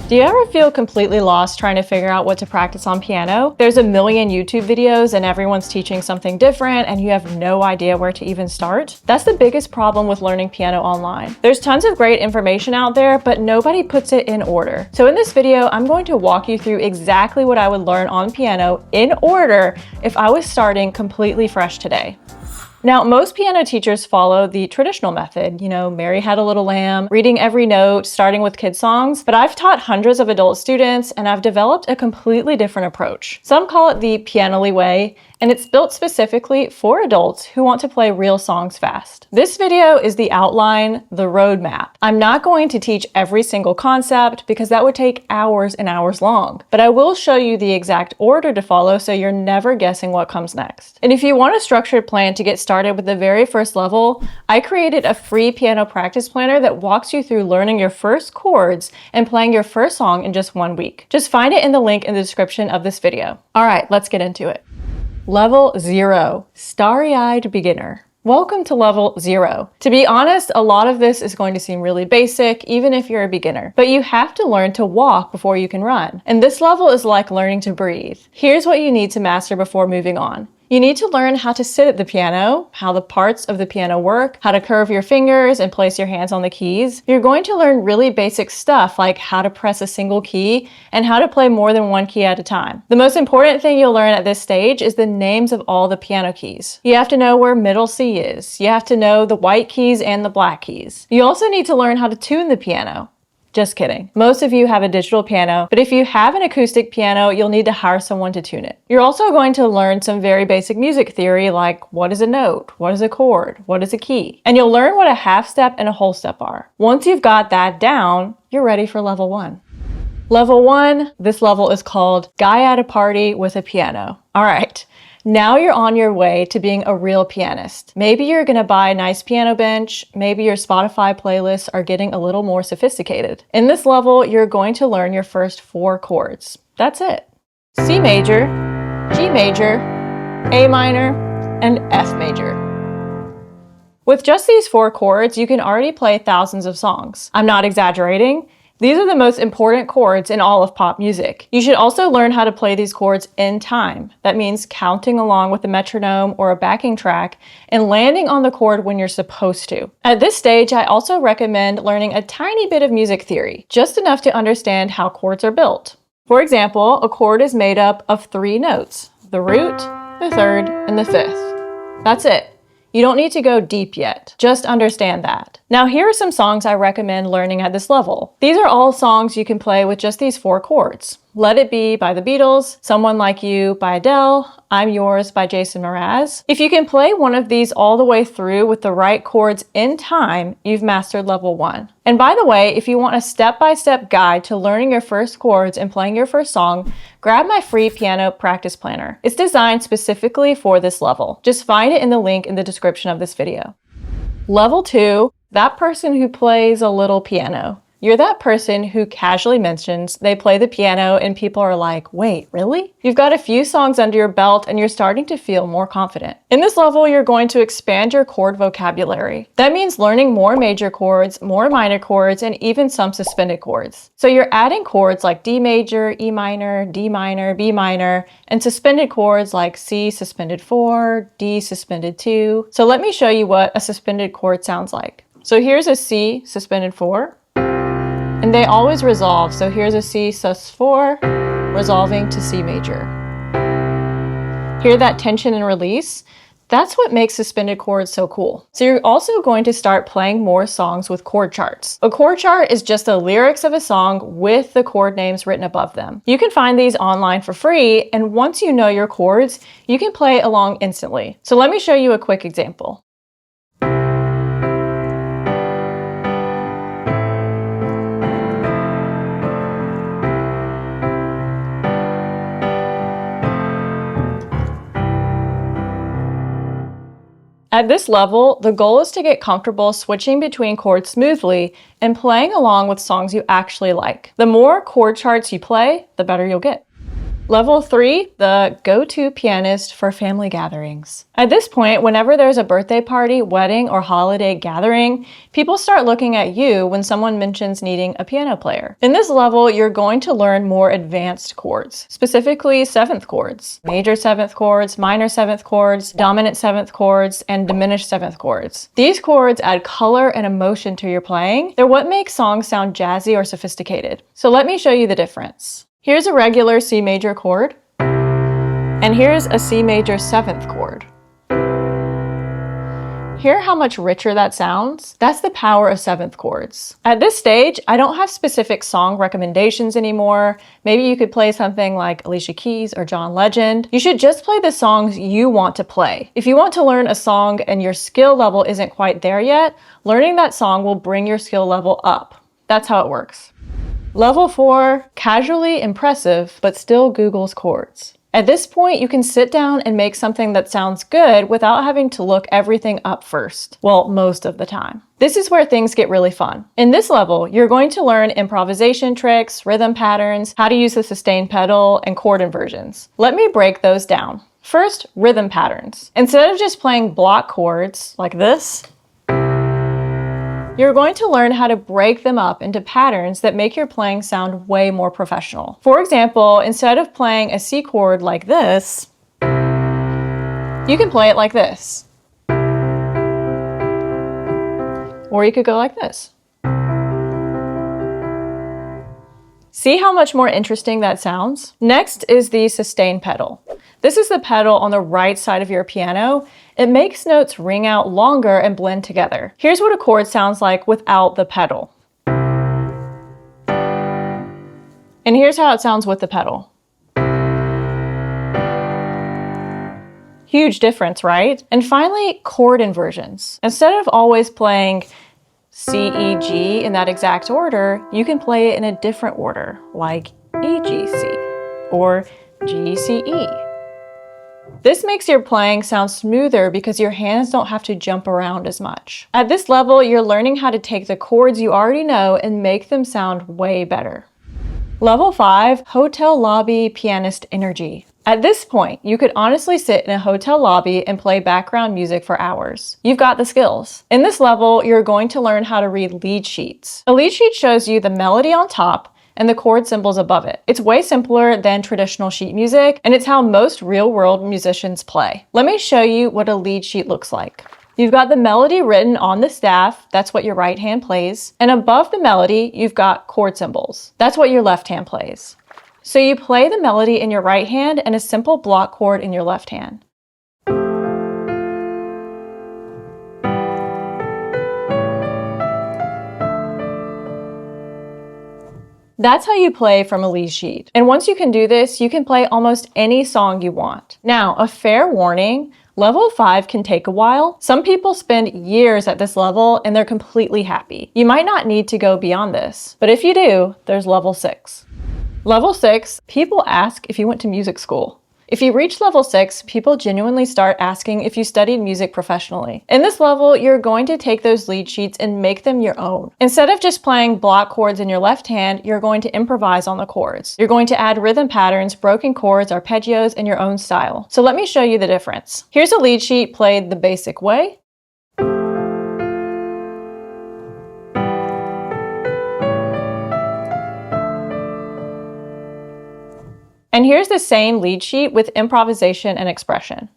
Do you ever feel completely lost trying to figure out what to practice on piano? There's a million YouTube videos and everyone's teaching something different and you have no idea where to even start? That's the biggest problem with learning piano online. There's tons of great information out there, but nobody puts it in order. So in this video, I'm going to walk you through exactly what I would learn on piano in order if I was starting completely fresh today. Now, most piano teachers follow the traditional method, Mary Had a Little Lamb, reading every note, starting with kid songs, but I've taught hundreds of adult students and I've developed a completely different approach. Some call it the piano-ly way, and it's built specifically for adults who want to play real songs fast. This video is the outline, the roadmap. I'm not going to teach every single concept because that would take hours and hours long, but I will show you the exact order to follow so you're never guessing what comes next. And if you want a structured plan to get started with the very first level, I created a free piano practice planner that walks you through learning your first chords and playing your first song in just 1 week. Just find it in the link in the description of this video. All right, let's get into it. Level 0, Starry-eyed beginner. Welcome to level 0. To be honest, a lot of this is going to seem really basic, even if you're a beginner, but you have to learn to walk before you can run. And this level is like learning to breathe. Here's what you need to master before moving on. You need to learn how to sit at the piano, how the parts of the piano work, how to curve your fingers and place your hands on the keys. You're going to learn really basic stuff like how to press a single key and how to play more than one key at a time. The most important thing you'll learn at this stage is the names of all the piano keys. You have to know where middle C is. You have to know the white keys and the black keys. You also need to learn how to tune the piano. Just kidding. Most of you have a digital piano, but if you have an acoustic piano, you'll need to hire someone to tune it. You're also going to learn some very basic music theory like what is a note, what is a chord, what is a key, and you'll learn what a half step and a whole step are. Once you've got that down, you're ready for level 1. Level 1, this level is called Guy at a Party with a Piano. All right. Now you're on your way to being a real pianist. Maybe you're gonna buy a nice piano bench. Maybe your Spotify playlists are getting a little more sophisticated. In this level, you're going to learn your first 4 chords. That's it. C major, G major, A minor, and F major. With just these 4 chords, you can already play thousands of songs. I'm not exaggerating. These are the most important chords in all of pop music. You should also learn how to play these chords in time. That means counting along with a metronome or a backing track and landing on the chord when you're supposed to. At this stage, I also recommend learning a tiny bit of music theory, just enough to understand how chords are built. For example, a chord is made up of 3 notes, the root, the third, and the fifth. That's it. You don't need to go deep yet, just understand that. Now here are some songs I recommend learning at this level. These are all songs you can play with just these 4 chords. Let It Be by the Beatles, Someone Like You by Adele, I'm Yours by Jason Mraz. If you can play one of these all the way through with the right chords in time, you've mastered level 1. And by the way, if you want a step-by-step guide to learning your first chords and playing your first song, grab my free piano practice planner. It's designed specifically for this level. Just find it in the link in the description of this video. Level 2, that person who plays a little piano. You're that person who casually mentions they play the piano and people are like, wait, really? You've got a few songs under your belt and you're starting to feel more confident. In this level, you're going to expand your chord vocabulary. That means learning more major chords, more minor chords, and even some suspended chords. So you're adding chords like D major, E minor, D minor, B minor, and suspended chords like C suspended 4, D suspended 2. So let me show you what a suspended chord sounds like. So here's a C suspended 4. And they always resolve, so here's a C sus4, resolving to C major. Hear that tension and release? That's what makes suspended chords so cool. So you're also going to start playing more songs with chord charts. A chord chart is just the lyrics of a song with the chord names written above them. You can find these online for free, and once you know your chords, you can play along instantly. So let me show you a quick example. At this level, the goal is to get comfortable switching between chords smoothly and playing along with songs you actually like. The more chord charts you play, the better you'll get. Level 3, the go-to pianist for family gatherings. At this point, whenever there's a birthday party, wedding, or holiday gathering, people start looking at you when someone mentions needing a piano player. In this level, you're going to learn more advanced chords, specifically 7th chords, major 7th chords, minor 7th chords, dominant 7th chords, and diminished 7th chords. These chords add color and emotion to your playing. They're what makes songs sound jazzy or sophisticated. So let me show you the difference. Here's a regular C major chord, and here's a C major 7th chord. Hear how much richer that sounds? That's the power of 7th chords. At this stage, I don't have specific song recommendations anymore. Maybe you could play something like Alicia Keys or John Legend. You should just play the songs you want to play. If you want to learn a song and your skill level isn't quite there yet, learning that song will bring your skill level up. That's how it works. Level 4, casually impressive, but still Google's chords. At this point, you can sit down and make something that sounds good without having to look everything up first. Well, most of the time. This is where things get really fun. In this level, you're going to learn improvisation tricks, rhythm patterns, how to use the sustain pedal, and chord inversions. Let me break those down. First, rhythm patterns. Instead of just playing block chords like this, you're going to learn how to break them up into patterns that make your playing sound way more professional. For example, instead of playing a C chord like this, you can play it like this. Or you could go like this. See how much more interesting that sounds? Next is the sustain pedal. This is the pedal on the right side of your piano. It makes notes ring out longer and blend together. Here's what a chord sounds like without the pedal. And here's how it sounds with the pedal. Huge difference, right? And finally, chord inversions. Instead of always playing C, E, G in that exact order, you can play it in a different order, like E, G, C, or G, C, E. This makes your playing sound smoother because your hands don't have to jump around as much. At this level, you're learning how to take the chords you already know and make them sound way better. Level 5, hotel lobby pianist energy. At this point, you could honestly sit in a hotel lobby and play background music for hours. You've got the skills. In this level, you're going to learn how to read lead sheets. A lead sheet shows you the melody on top and the chord symbols above it. It's way simpler than traditional sheet music, and it's how most real-world musicians play. Let me show you what a lead sheet looks like. You've got the melody written on the staff, that's what your right hand plays, and above the melody, you've got chord symbols. That's what your left hand plays. So you play the melody in your right hand and a simple block chord in your left hand. That's how you play from a lead sheet. And once you can do this, you can play almost any song you want. Now, a fair warning, level 5 can take a while. Some people spend years at this level and they're completely happy. You might not need to go beyond this, but if you do, there's level 6. Level 6, people ask if you went to music school. If you reach level 6, people genuinely start asking if you studied music professionally. In this level, you're going to take those lead sheets and make them your own. Instead of just playing block chords in your left hand, you're going to improvise on the chords. You're going to add rhythm patterns, broken chords, arpeggios, in your own style. So let me show you the difference. Here's a lead sheet played the basic way. And here's the same lead sheet with improvisation and expression.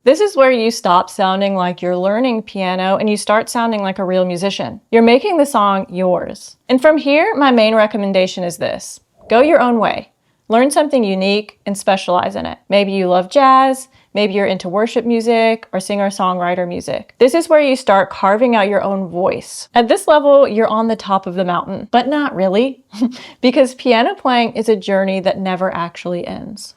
This is where you stop sounding like you're learning piano and you start sounding like a real musician. You're making the song yours. And from here, my main recommendation is this. Go your own way. Learn something unique and specialize in it. Maybe you love jazz, maybe you're into worship music or singer-songwriter music. This is where you start carving out your own voice. At this level, you're on the top of the mountain, but not really, because piano playing is a journey that never actually ends.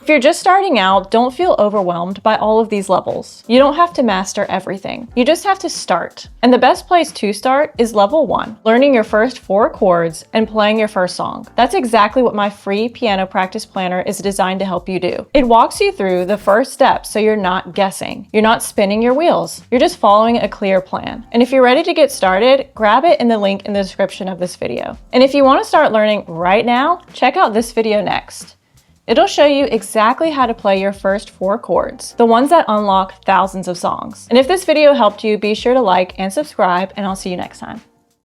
If you're just starting out, don't feel overwhelmed by all of these levels. You don't have to master everything. You just have to start. And the best place to start is level 1, learning your first 4 chords and playing your first song. That's exactly what my free piano practice planner is designed to help you do. It walks you through the first steps so you're not guessing. You're not spinning your wheels. You're just following a clear plan. And if you're ready to get started, grab it in the link in the description of this video. And if you want to start learning right now, check out this video next. It'll show you exactly how to play your first 4 chords, the ones that unlock thousands of songs. And if this video helped you, be sure to like and subscribe, and I'll see you next time.